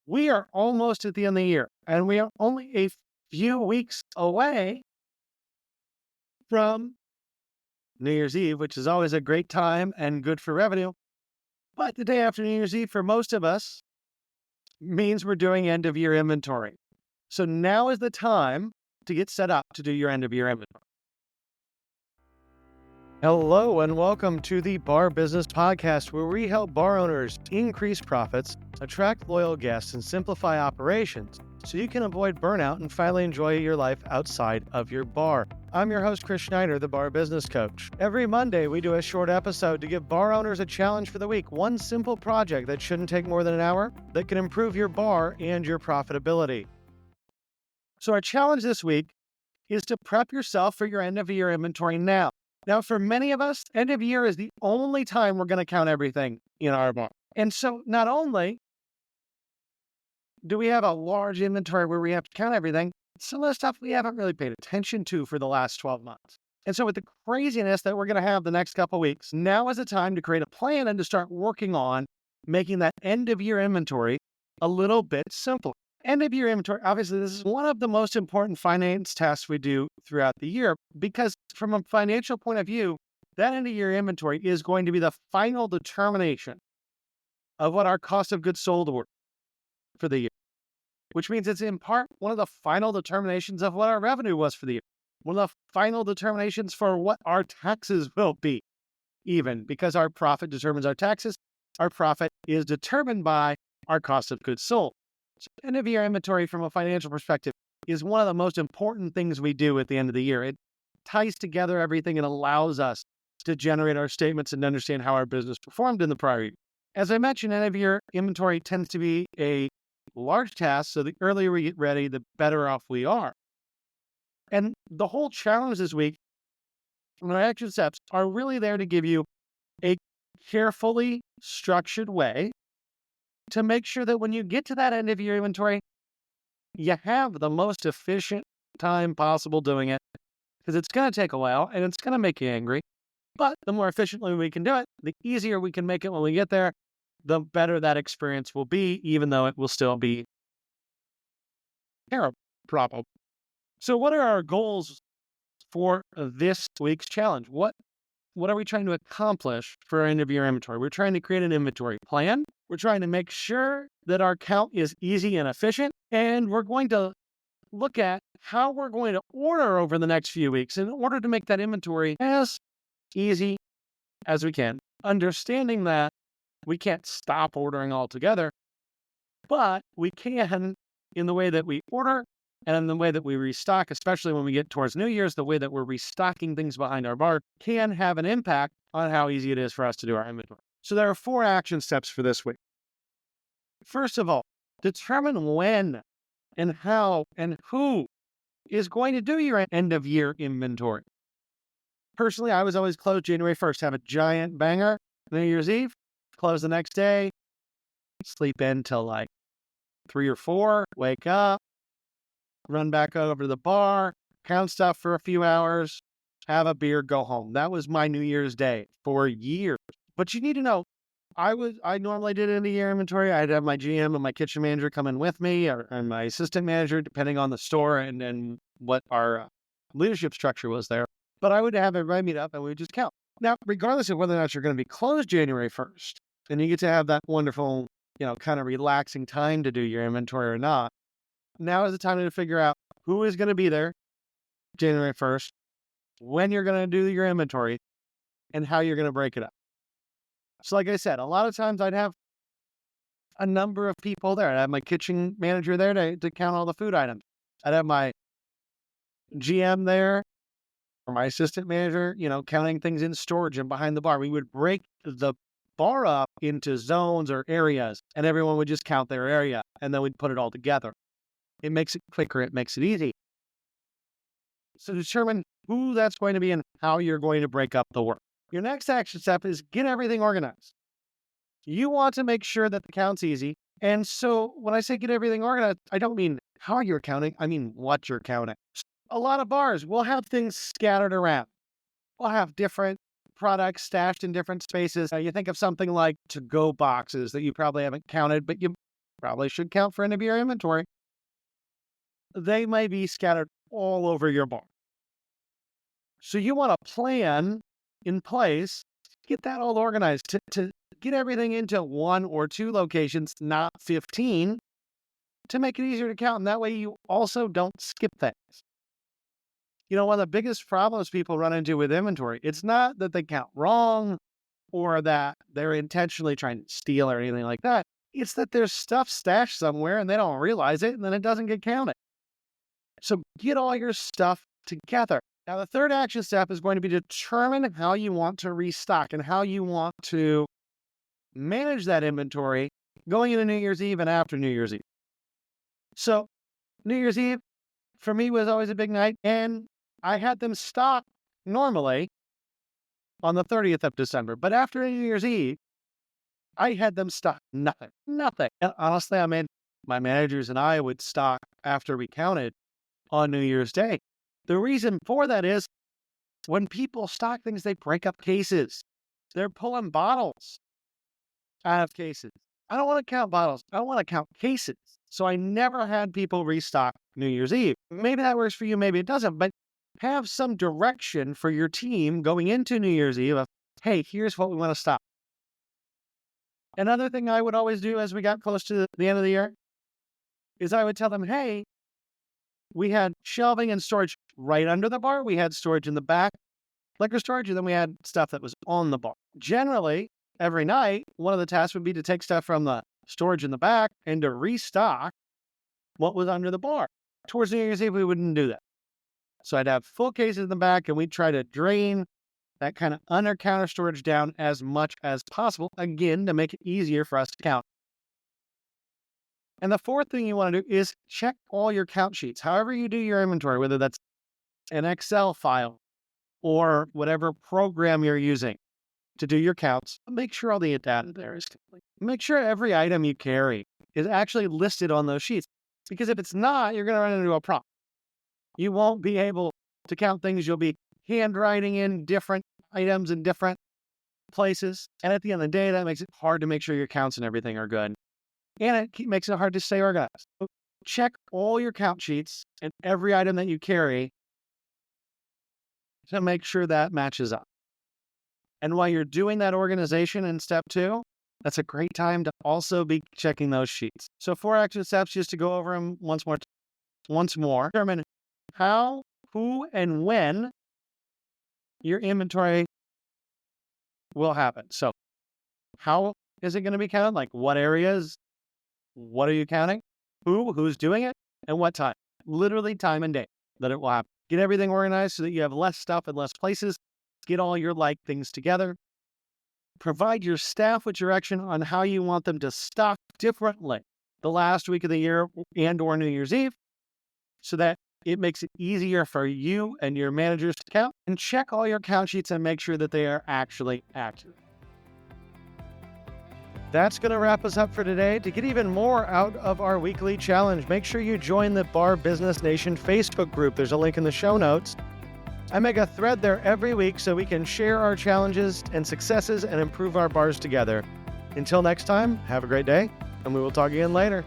We are almost at the end of the year, and we are only a few weeks away from New Year's Eve, which is always a great time and good for revenue. But the day after New Year's Eve, for most of us, means we're doing end of year inventory. So now is the time to get set up to do your end of year inventory. Hello and welcome to the Bar Business Podcast, where we help bar owners increase profits, attract loyal guests, and simplify operations so you can avoid burnout and finally enjoy your life outside of your bar. I'm your host, Chris Schneider, the Bar Business Coach. Every Monday, we do a short episode to give bar owners a challenge for the week, one simple project that shouldn't take more than an hour that can improve your bar and your profitability. So our challenge this week is to prep yourself for your end of year inventory now. Now, for many of us, end of year is the only time we're going to count everything in our bar. And so not only do we have a large inventory where we have to count everything, some of the stuff we haven't really paid attention to for the last 12 months. And so with the craziness that we're going to have the next couple of weeks, now is the time to create a plan and to start working on making that end of year inventory a little bit simpler. End of year inventory, obviously, this is one of the most important finance tasks we do throughout the year, because from a financial point of view, that end of year inventory is going to be the final determination of what our cost of goods sold were for the year, which means it's in part one of the final determinations of what our revenue was for the year, one of the final determinations for what our taxes will be, even because our profit determines our taxes. Our profit is determined by our cost of goods sold. So end of year inventory from a financial perspective is one of the most important things we do at the end of the year. It ties together everything and allows us to generate our statements and understand how our business performed in the prior year. As I mentioned, end of year inventory tends to be a large task, so the earlier we get ready, the better off we are. And the whole challenge this week, and our action steps are really there to give you a carefully structured way to make sure that when you get to that end of year inventory, you have the most efficient time possible doing it, because it's going to take a while and it's going to make you angry. But the more efficiently we can do it, the easier we can make it when we get there, the better that experience will be, even though it will still be terrible, probably. So what are our goals for this week's challenge? What are we trying to accomplish for our end of year inventory? We're trying to create an inventory plan. We're trying to make sure that our count is easy and efficient. And we're going to look at how we're going to order over the next few weeks in order to make that inventory as easy as we can. Understanding that we can't stop ordering altogether, but we can in the way that we order and in the way that we restock, especially when we get towards New Year's. The way that we're restocking things behind our bar can have an impact on how easy it is for us to do our inventory. So there are 4 action steps for this week. First of all, determine when and how and who is going to do your end of year inventory. Personally, I was always closed January 1st, have a giant banger, New Year's Eve, close the next day, sleep in till like 3 or 4, wake up, run back over to the bar, count stuff for a few hours, have a beer, go home. That was my New Year's Day for years. But you need to know, I normally did end of year inventory. I'd have my GM and my kitchen manager come in with me, and my assistant manager, depending on the store and what our leadership structure was there. But I would have everybody meet up and we would just count. Now, regardless of whether or not you're going to be closed January 1st, and you get to have that wonderful, kind of relaxing time to do your inventory or not, now is the time to figure out who is going to be there January 1st, when you're going to do your inventory, and how you're going to break it up. So like I said, a lot of times I'd have a number of people there. I'd have my kitchen manager there to count all the food items. I'd have my GM there, or my assistant manager, counting things in storage and behind the bar. We would break the bar up into zones or areas, and everyone would just count their area, and then we'd put it all together. It makes it quicker. It makes it easy. So determine who that's going to be and how you're going to break up the work. Your next action step is get everything organized. You want to make sure that the count's easy. And so when I say get everything organized, I don't mean how you're counting. I mean what you're counting. A lot of bars will have things scattered around. We'll have different products stashed in different spaces. You think of something like to-go boxes that you probably haven't counted, but you probably should count for end of year inventory, they may be scattered all over your bar. So you want a plan in place, get that all organized to get everything into 1 or 2 locations, not 15, to make it easier to count. And that way you also don't skip things. One of the biggest problems people run into with inventory, it's not that they count wrong or that they're intentionally trying to steal or anything like that. It's that there's stuff stashed somewhere and they don't realize it, and then it doesn't get counted. So get all your stuff together. Now, the third action step is going to be to determine how you want to restock and how you want to manage that inventory going into New Year's Eve and after New Year's Eve. So New Year's Eve for me was always a big night, and I had them stock normally on the 30th of December. But after New Year's Eve, I had them stock nothing. And honestly, I mean, my managers and I would stock after we counted on New Year's Day. The reason for that is when people stock things, they break up cases. They're pulling bottles out of cases. I don't want to count bottles. I want to count cases. So I never had people restock New Year's Eve. Maybe that works for you, maybe it doesn't, but have some direction for your team going into New Year's Eve of, hey, here's what we want to stock. Another thing I would always do as we got close to the end of the year is I would tell them, hey, we had shelving and storage right under the bar. We had storage in the back, liquor storage, and then we had stuff that was on the bar. Generally, every night, one of the tasks would be to take stuff from the storage in the back and to restock what was under the bar. Towards New Year's Eve, we wouldn't do that. So I'd have full cases in the back, and we'd try to drain that kind of under counter storage down as much as possible, again, to make it easier for us to count. And the fourth thing you want to do is check all your count sheets. However you do your inventory, whether that's an Excel file or whatever program you're using to do your counts, make sure all the data there is complete. Make sure every item you carry is actually listed on those sheets. Because if it's not, you're going to run into a problem. You won't be able to count things. You'll be handwriting in different items in different places. And at the end of the day, that makes it hard to make sure your counts and everything are good. And it makes it hard to stay organized. So check all your count sheets and every item that you carry to make sure that matches up. And while you're doing that organization in step 2, that's a great time to also be checking those sheets. So 4 action steps, just to go over them once more. Determine how, who, and when your inventory will happen. So how is it going to be counted? Like what areas? What are you counting? Who's doing it? And what time? Literally time and date that it will happen. Get everything organized so that you have less stuff in less places. Get all your things together. Provide your staff with direction on how you want them to stock differently the last week of the year and or New Year's Eve so that it makes it easier for you and your managers to count. And check all your count sheets and make sure that they are actually accurate. That's going to wrap us up for today. To get even more out of our weekly challenge, make sure you join the Bar Business Nation Facebook group. There's a link in the show notes. I make a thread there every week so we can share our challenges and successes and improve our bars together. Until next time, have a great day, and we will talk again later.